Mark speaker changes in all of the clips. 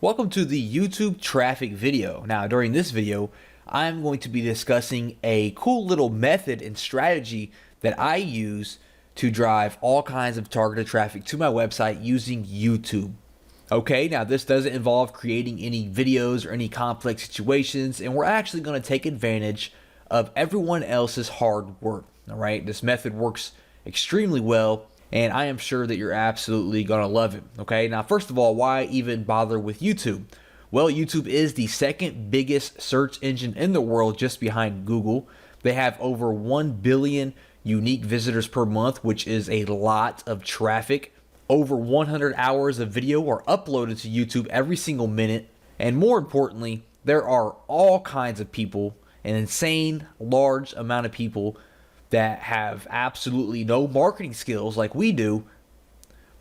Speaker 1: Welcome to the YouTube traffic video. Now, during this video, I'm going to be discussing a cool little method and strategy that I use to drive all kinds of targeted traffic to my website using YouTube. Okay, now this doesn't involve creating any videos or any complex situations, and we're actually going to take advantage of everyone else's hard work. All right, this method works extremely well, and I am sure that you're absolutely going to love it. Okay, now first of all, why even bother with YouTube? Well, YouTube is the second biggest search engine in the world, just behind Google. They have over 1 billion unique visitors per month, which is a lot of traffic. Over 100 hours of video are uploaded to YouTube every single minute. And more importantly, there are all kinds of people, an insane large amount of people that have absolutely no marketing skills like we do,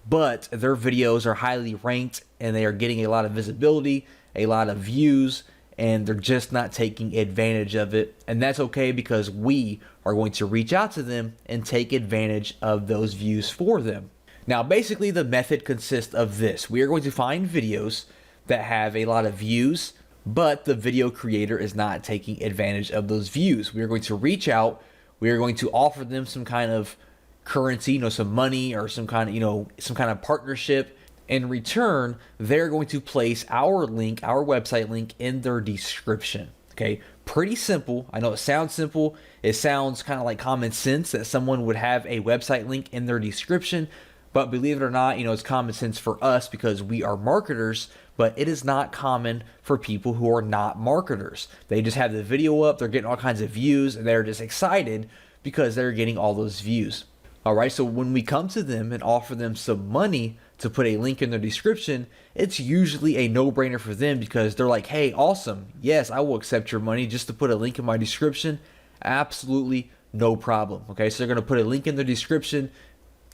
Speaker 1: but their videos are highly ranked and they are getting a lot of visibility, a lot of views, and they're just not taking advantage of it. And that's okay, because we are going to reach out to them and take advantage of those views for them. Now, basically the method consists of this. We are going to find videos that have a lot of views, but the video creator is not taking advantage of those views. We are going to reach out. We are going to offer them some kind of currency, some money or some kind of partnership. In return, they're going to place our link, our website link, in their description. Okay, pretty simple. I know it sounds simple. It sounds kind of like common sense that someone would have a website link in their description, but believe it or not, it's common sense for us because we are marketers, but it is not common for people who are not marketers. They just have the video up, they're getting all kinds of views, and they're just excited because they're getting all those views. All right, so when we come to them and offer them some money to put a link in their description, it's usually a no-brainer for them because they're like, hey, awesome, yes, I will accept your money just to put a link in my description. Absolutely no problem. Okay, so they're gonna put a link in their description,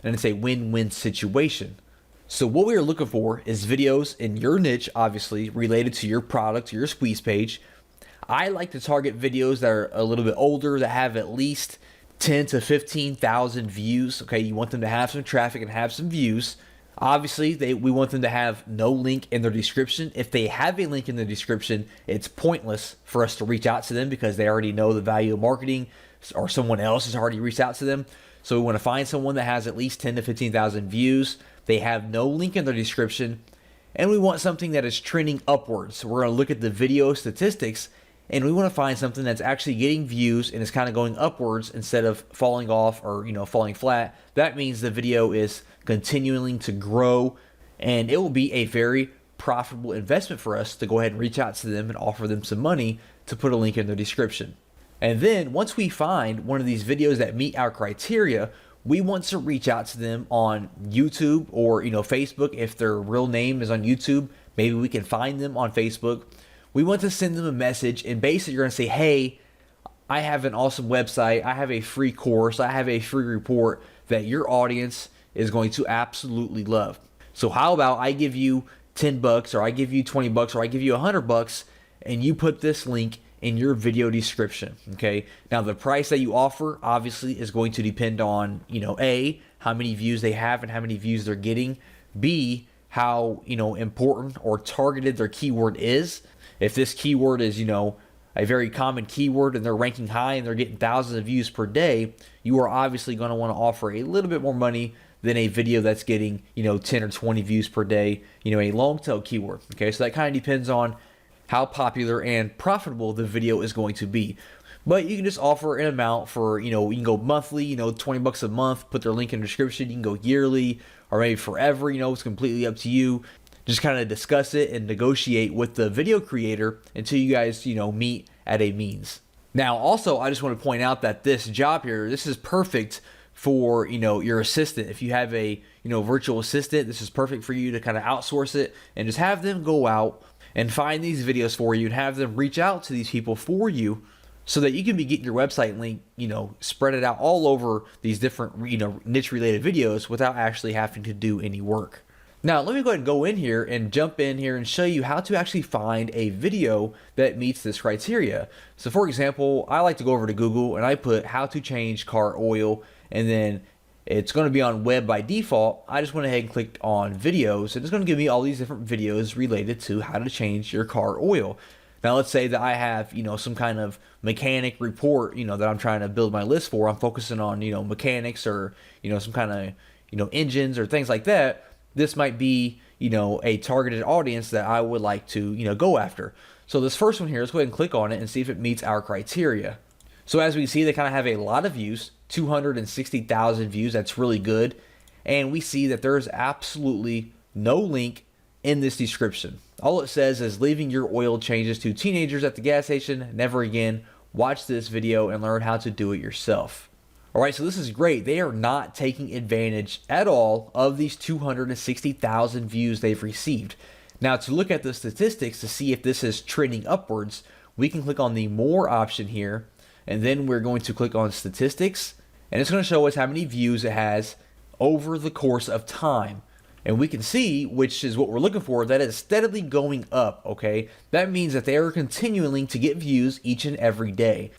Speaker 1: and it's a win-win situation. So what we are looking for is videos in your niche, obviously related to your product, your squeeze page. I like to target videos that are a little bit older, that have at least 10 to 15,000 views. Okay, you want them to have some traffic and have some views. Obviously, we want them to have no link in their description. If they have a link in the description, it's pointless for us to reach out to them because they already know the value of marketing, or someone else has already reached out to them. So we want to find someone that has at least 10 to 15,000 views. They have no link in their description, and we want something that is trending upwards. So we're going to look at the video statistics, and we want to find something that's actually getting views and is kind of going upwards instead of falling off or falling flat. That means the video is continuing to grow, and it will be a very profitable investment for us to go ahead and reach out to them and offer them some money to put a link in their description. And then once we find one of these videos that meet our criteria, we want to reach out to them on YouTube or Facebook. If their real name is on YouTube, maybe we can find them on Facebook. We want to send them a message, and basically you're going to say, hey, I have an awesome website, I have a free course, I have a free report that your audience is going to absolutely love. So how about I give you $10, or I give you $20, or I give you $100, and you put this link in your video description. Okay, now the price that you offer obviously is going to depend on A, how many views they have and how many views they're getting, B, how important or targeted their keyword is. If this keyword is a very common keyword and they're ranking high and they're getting thousands of views per day, you are obviously going to want to offer a little bit more money than a video that's getting 10 or 20 views per day, a long tail keyword. Okay, so that kind of depends on how popular and profitable the video is going to be. But you can just offer an amount for, you can go monthly, $20 a month, put their link in the description. You can go yearly or maybe forever, it's completely up to you. Just kind of discuss it and negotiate with the video creator until you guys, meet at a means. Now, also, I just want to point out that this job here, this is perfect for, your assistant. If you have a, virtual assistant, this is perfect for you to kind of outsource it and just have them go out and find these videos for you and have them reach out to these people for you so that you can be getting your website link, spread it out all over these different, niche related videos without actually having to do any work. Now, let me go ahead and go in here and jump in here and show you how to actually find a video that meets this criteria. So for example, I like to go over to Google and I put how to change car oil, and then it's going to be on web by default, I just went ahead and clicked on videos, and it's going to give me all these different videos related to how to change your car oil. Now, let's say that I have, some kind of mechanic report, that I'm trying to build my list for. I'm focusing on, mechanics or, some kind of, engines or things like that. This might be, a targeted audience that I would like to, go after. So this first one here, let's go ahead and click on it and see if it meets our criteria. So as we see, they kind of have a lot of views, 260,000 views. That's really good. And we see that there's absolutely no link in this description. All it says is leaving your oil changes to teenagers at the gas station. Never again. Watch this video and learn how to do it yourself. All right, so this is great. They are not taking advantage at all of these 260,000 views they've received. Now, to look at the statistics to see if this is trending upwards, we can click on the more option here, and then we're going to click on statistics, and it's going to show us how many views it has over the course of time. And we can see, which is what we're looking for, that it's steadily going up, okay? That means that they are continuing to get views each and every day.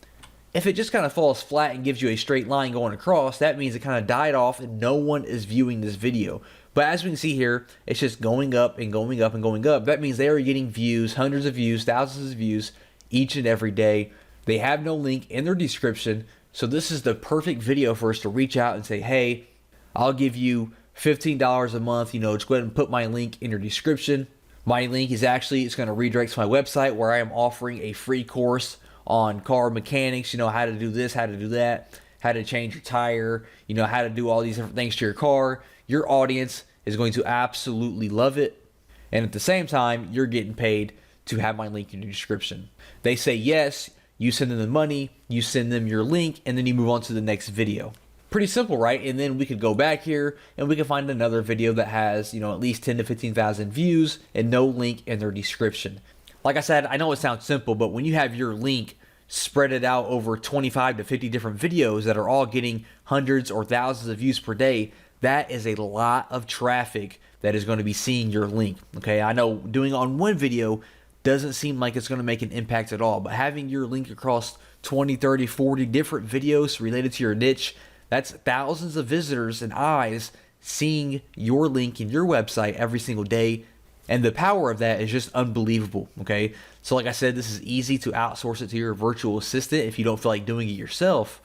Speaker 1: If it just kind of falls flat and gives you a straight line going across, that means it kind of died off and no one is viewing this video. But as we can see here, it's just going up and going up and going up. That means they are getting views, hundreds of views, thousands of views each and every day. They have no link in their description. So this is the perfect video for us to reach out and say, hey, I'll give you $15 a month, just go ahead and put my link in your description. My link is it's going to redirect to my website where I am offering a free course on car mechanics, how to do this, how to do that, how to change your tire, how to do all these different things to your car. Your audience is going to absolutely love it. And at the same time, you're getting paid to have my link in your description. They say yes, you send them the money, you send them your link, and then you move on to the next video. Pretty simple, right? And then we could go back here and we can find another video that has, at least 10 to 15,000 views and no link in their description. Like I said, I know it sounds simple, but when you have your link spread it out over 25 to 50 different videos that are all getting hundreds or thousands of views per day, that is a lot of traffic that is going to be seeing your link. Okay, I know doing it on one video doesn't seem like it's going to make an impact at all, but having your link across 20, 30, 40 different videos related to your niche, that's thousands of visitors and eyes seeing your link in your website every single day. And the power of that is just unbelievable, okay? So like I said, this is easy to outsource it to your virtual assistant if you don't feel like doing it yourself.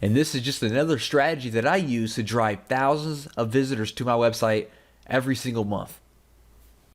Speaker 1: And this is just another strategy that I use to drive thousands of visitors to my website every single month.